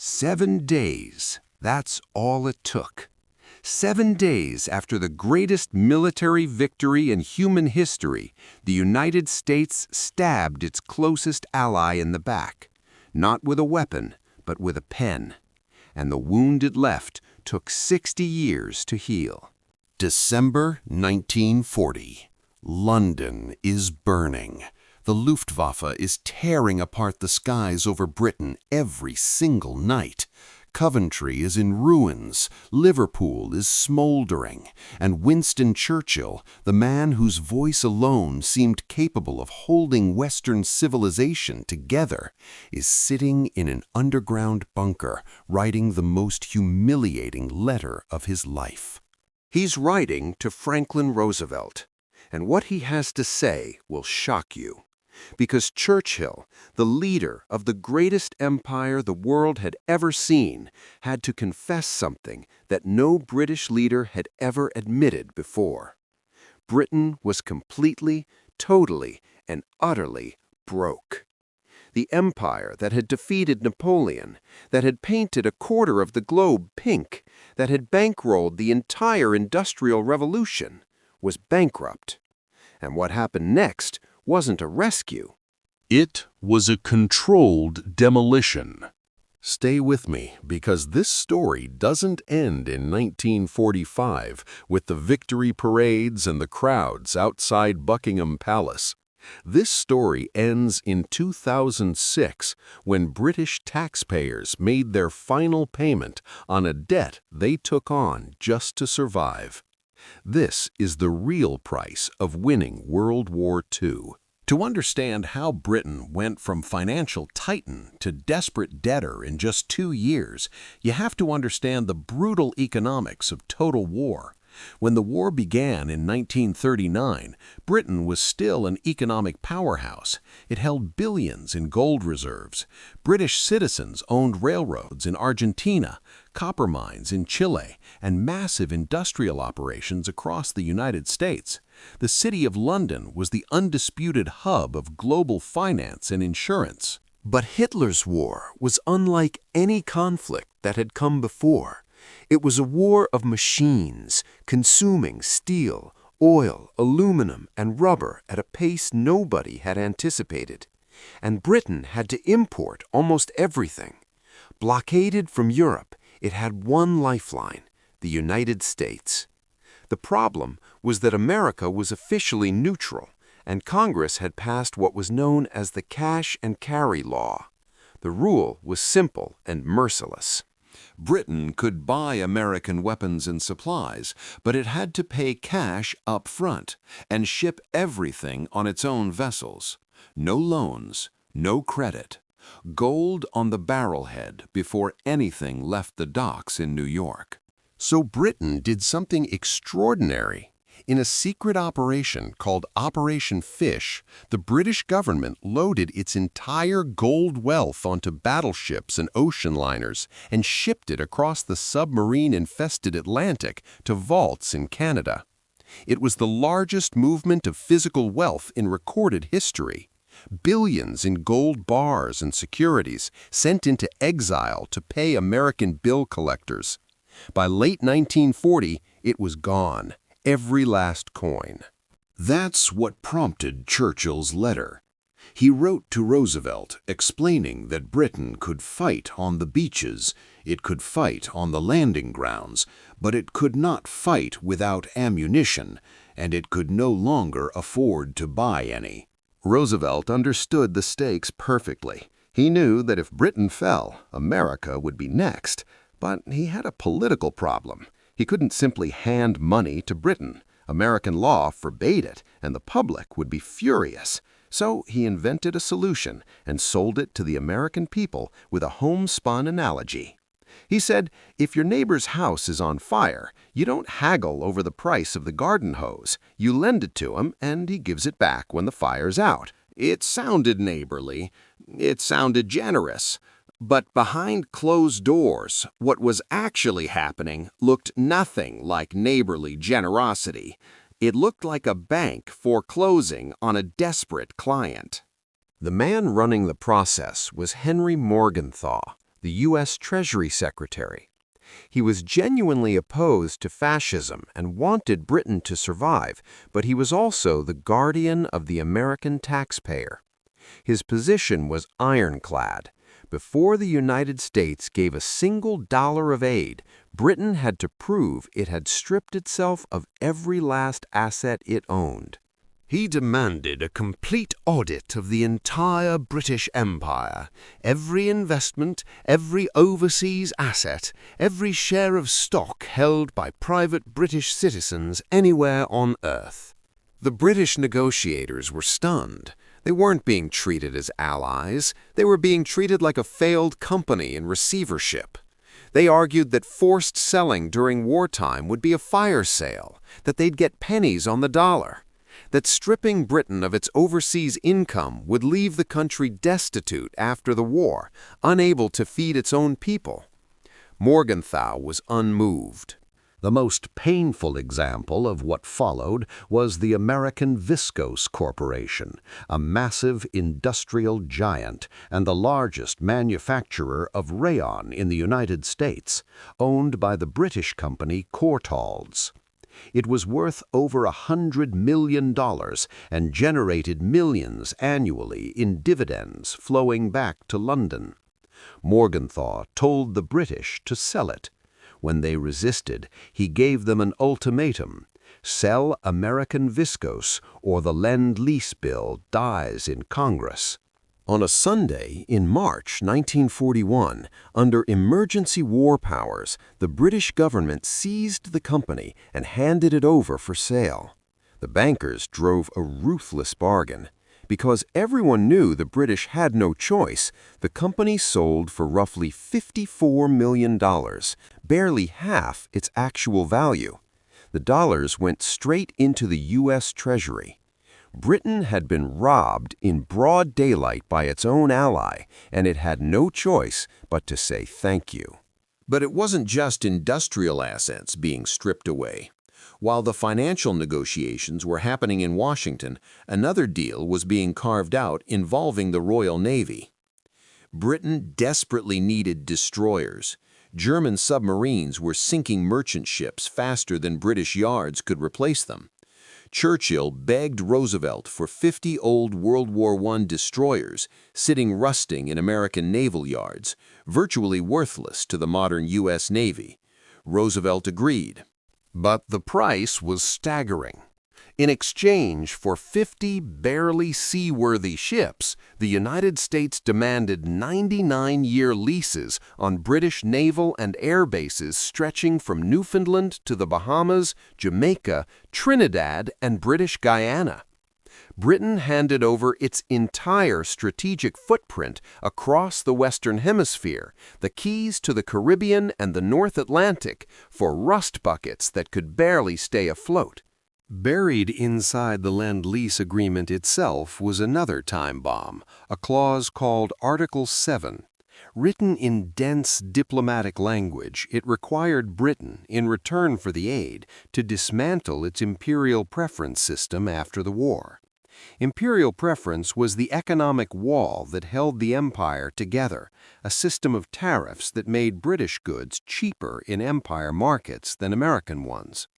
7 days, that's all it took. 7 days after the greatest military victory in human history, the United States stabbed its closest ally in the back, not with a weapon, but with a pen. And the wound it left took 60 years to heal. December 1940. London is burning. The Luftwaffe is tearing apart the skies over Britain every single night. Coventry is in ruins, Liverpool is smoldering, and Winston Churchill, the man whose voice alone seemed capable of holding Western civilization together, is sitting in an underground bunker writing the most humiliating letter of his life. He's writing to Franklin Roosevelt, and what he has to say will shock you. Because Churchill, the leader of the greatest empire the world had ever seen, had to confess something that no British leader had ever admitted before. Britain was completely, totally, and utterly broke. The empire that had defeated Napoleon, that had painted a quarter of the globe pink, that had bankrolled the entire Industrial Revolution, was bankrupt. And what happened next wasn't a rescue. It was a controlled demolition. Stay with me, because this story doesn't end in 1945 with the victory parades and the crowds outside Buckingham Palace. This story ends in 2006 when British taxpayers made their final payment on a debt they took on just to survive. This is the real price of winning World War II. To understand how Britain went from financial titan to desperate debtor in just 2 years, you have to understand the brutal economics of total war. When the war began in 1939, Britain was still an economic powerhouse. It held billions in gold reserves. British citizens owned railroads in Argentina, copper mines in Chile, and massive industrial operations across the United States. The city of London was the undisputed hub of global finance and insurance. But Hitler's war was unlike any conflict that had come before. It was a war of machines, consuming steel, oil, aluminum, and rubber at a pace nobody had anticipated. And Britain had to import almost everything. Blockaded from Europe, it had one lifeline: the United States. The problem was that America was officially neutral, and Congress had passed what was known as the Cash and Carry Law. The rule was simple and merciless. Britain could buy American weapons and supplies, but it had to pay cash up front and ship everything on its own vessels. No loans, no credit. Gold on the barrelhead before anything left the docks in New York. So Britain did something extraordinary. In a secret operation called Operation Fish, the British government loaded its entire gold wealth onto battleships and ocean liners and shipped it across the submarine-infested Atlantic to vaults in Canada. It was the largest movement of physical wealth in recorded history. Billions in gold bars and securities sent into exile to pay American bill collectors. By late 1940, it was gone. Every last coin. That's what prompted Churchill's letter. He wrote to Roosevelt explaining that Britain could fight on the beaches, it could fight on the landing grounds, but it could not fight without ammunition, and it could no longer afford to buy any. Roosevelt understood the stakes perfectly. He knew that if Britain fell, America would be next, but he had a political problem. He couldn't simply hand money to Britain. American law forbade it, and the public would be furious. So he invented a solution and sold it to the American people with a homespun analogy. He said, if your neighbor's house is on fire, you don't haggle over the price of the garden hose. You lend it to him, and he gives it back when the fire's out. It sounded neighborly. It sounded generous. But behind closed doors, what was actually happening looked nothing like neighborly generosity. It looked like a bank foreclosing on a desperate client. The man running the process was Henry Morgenthau, the U.S. Treasury Secretary. He was genuinely opposed to fascism and wanted Britain to survive, but he was also the guardian of the American taxpayer. His position was ironclad. Before the United States gave a single dollar of aid, Britain had to prove it had stripped itself of every last asset it owned. He demanded a complete audit of the entire British Empire, every investment, every overseas asset, every share of stock held by private British citizens anywhere on Earth. The British negotiators were stunned. They weren't being treated as allies. They were being treated like a failed company in receivership. They argued that forced selling during wartime would be a fire sale, that they'd get pennies on the dollar, that stripping Britain of its overseas income would leave the country destitute after the war, unable to feed its own people. Morgenthau was unmoved. The most painful example of what followed was the American Viscose Corporation, a massive industrial giant and the largest manufacturer of rayon in the United States, owned by the British company Courtaulds. It was worth over $100 million and generated millions annually in dividends flowing back to London. Morgenthau told the British to sell it. When they resisted, he gave them an ultimatum: sell American viscose or the Lend-Lease bill dies in Congress. On a Sunday in March 1941, under emergency war powers, the British government seized the company and handed it over for sale. The bankers drove a ruthless bargain. Because everyone knew the British had no choice, the company sold for roughly $54 million, barely half its actual value. The dollars went straight into the U.S. Treasury. Britain had been robbed in broad daylight by its own ally, and it had no choice but to say thank you. But it wasn't just industrial assets being stripped away. While the financial negotiations were happening in Washington, another deal was being carved out involving the Royal Navy. Britain desperately needed destroyers. German submarines were sinking merchant ships faster than British yards could replace them. Churchill begged Roosevelt for 50 old World War I destroyers sitting rusting in American naval yards, virtually worthless to the modern U.S. Navy. Roosevelt agreed. But the price was staggering. In exchange for 50 barely seaworthy ships, the United States demanded 99-year leases on British naval and air bases stretching from Newfoundland to the Bahamas, Jamaica, Trinidad, and British Guyana. Britain handed over its entire strategic footprint across the Western Hemisphere, the keys to the Caribbean and the North Atlantic, for rust buckets that could barely stay afloat. Buried inside the Lend-Lease Agreement itself was another time bomb, a clause called Article 7. Written in dense diplomatic language, it required Britain, in return for the aid, to dismantle its imperial preference system after the war. Imperial preference was the economic wall that held the empire together, a system of tariffs that made British goods cheaper in empire markets than American ones.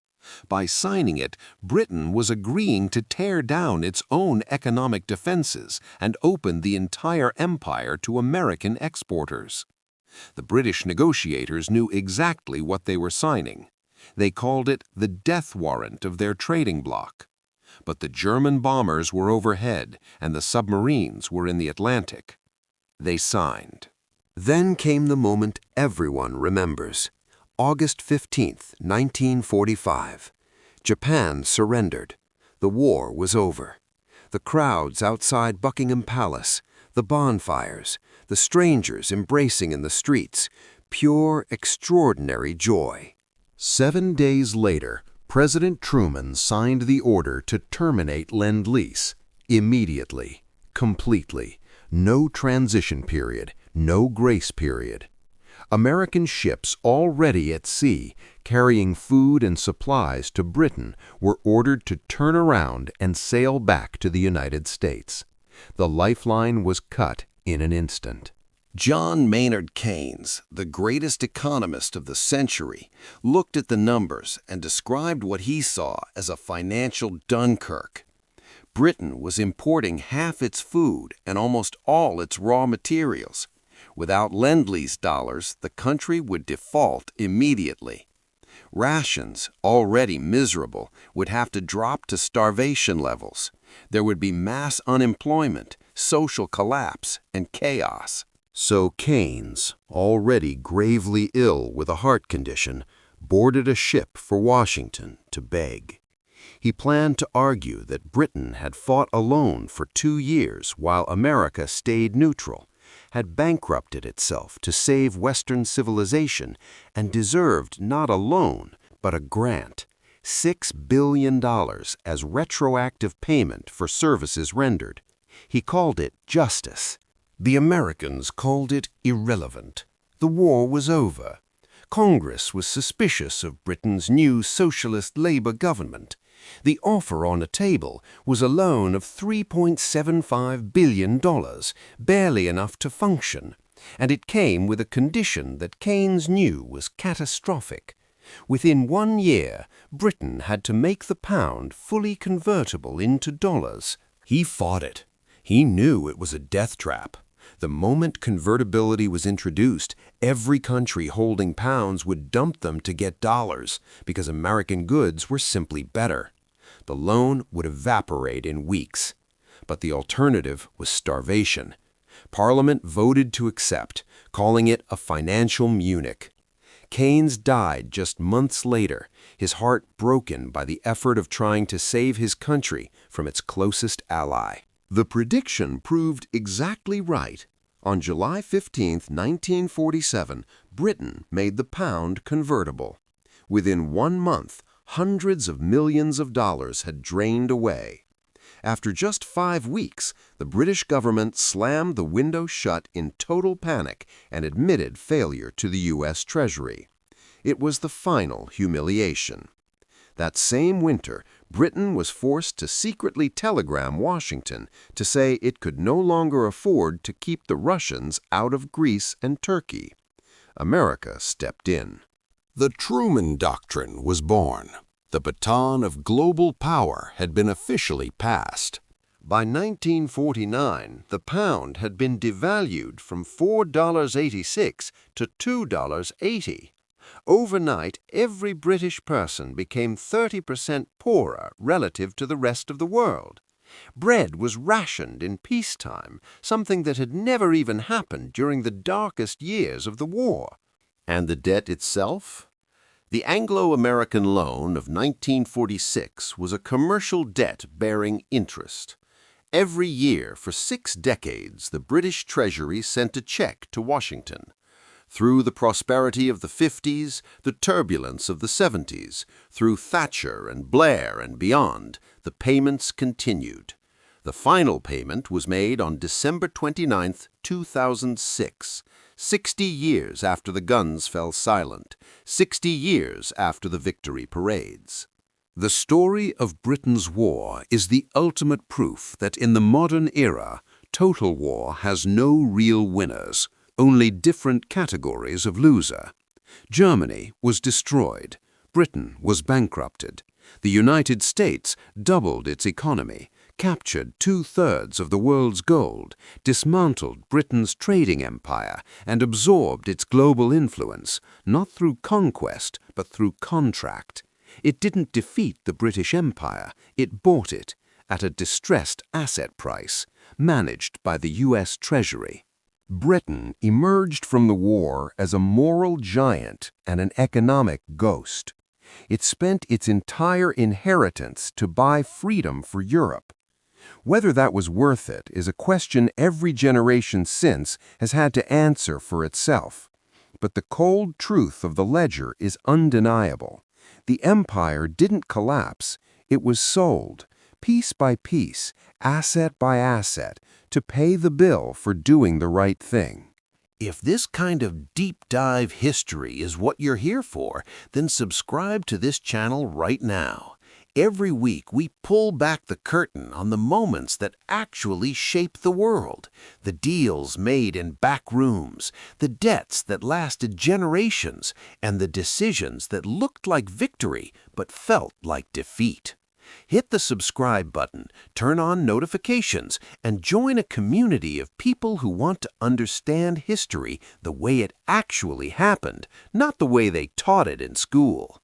By signing it, Britain was agreeing to tear down its own economic defenses and open the entire empire to American exporters. The British negotiators knew exactly what they were signing. They called it the death warrant of their trading bloc. But the German bombers were overhead and the submarines were in the Atlantic. They signed. Then came the moment everyone remembers. August 15, 1945. Japan surrendered. The war was over. The crowds outside Buckingham Palace, the bonfires, the strangers embracing in the streets, pure, extraordinary joy. 7 days later, President Truman signed the order to terminate Lend-Lease immediately, completely. No transition period, no grace period. American ships already at sea, carrying food and supplies to Britain, were ordered to turn around and sail back to the United States. The lifeline was cut in an instant. John Maynard Keynes, the greatest economist of the century, looked at the numbers and described what he saw as a financial Dunkirk. Britain was importing half its food and almost all its raw materials. Without Lend-Lease dollars, the country would default immediately. Rations, already miserable, would have to drop to starvation levels. There would be mass unemployment, social collapse, and chaos. So Keynes, already gravely ill with a heart condition, boarded a ship for Washington to beg. He planned to argue that Britain had fought alone for 2 years while America stayed neutral, had bankrupted itself to save Western civilization, and deserved not a loan, but a grant, $6 billion as retroactive payment for services rendered. He called it justice. The Americans called it irrelevant. The war was over. Congress was suspicious of Britain's new socialist Labour government. The offer on the table was a loan of $3.75 billion, barely enough to function, and it came with a condition that Keynes knew was catastrophic. Within 1 year, Britain had to make the pound fully convertible into dollars. He fought it. He knew it was a death trap. The moment convertibility was introduced, every country holding pounds would dump them to get dollars because American goods were simply better. The loan would evaporate in weeks. But the alternative was starvation. Parliament voted to accept, calling it a financial Munich. Keynes died just months later, his heart broken by the effort of trying to save his country from its closest ally. The prediction proved exactly right. On July 15, 1947, Britain made the pound convertible. Within 1 month, hundreds of millions of dollars had drained away. After just 5 weeks, the British government slammed the window shut in total panic and admitted failure to the U.S. Treasury. It was the final humiliation. That same winter, Britain was forced to secretly telegram Washington to say it could no longer afford to keep the Russians out of Greece and Turkey. America stepped in. The Truman Doctrine was born. The baton of global power had been officially passed. By 1949, the pound had been devalued from $4.86 to $2.80. Overnight, every British person became 30% poorer relative to the rest of the world. Bread was rationed in peacetime, something that had never even happened during the darkest years of the war. And the debt itself? The Anglo-American loan of 1946 was a commercial debt bearing interest. Every year for 6 decades, the British Treasury sent a check to Washington. Through the prosperity of the 50s, the turbulence of the 70s, through Thatcher and Blair and beyond, the payments continued. The final payment was made on December 29, 2006, 60 years after the guns fell silent, 60 years after the victory parades. The story of Britain's war is the ultimate proof that in the modern era, total war has no real winners, only different categories of loser. Germany was destroyed. Britain was bankrupted. The United States doubled its economy, captured 2/3 of the world's gold, dismantled Britain's trading empire, and absorbed its global influence, not through conquest, but through contract. It didn't defeat the British Empire, it bought it, at a distressed asset price, managed by the U.S. Treasury. Britain emerged from the war as a moral giant and an economic ghost. It spent its entire inheritance to buy freedom for Europe. Whether that was worth it is a question every generation since has had to answer for itself. But the cold truth of the ledger is undeniable. The empire didn't collapse, it was sold, piece by piece, asset by asset, to pay the bill for doing the right thing. If this kind of deep dive history is what you're here for, then subscribe to this channel right now. Every week, we pull back the curtain on the moments that actually shape the world, the deals made in back rooms, the debts that lasted generations, and the decisions that looked like victory but felt like defeat. Hit the subscribe button, turn on notifications, and join a community of people who want to understand history the way it actually happened, not the way they taught it in school.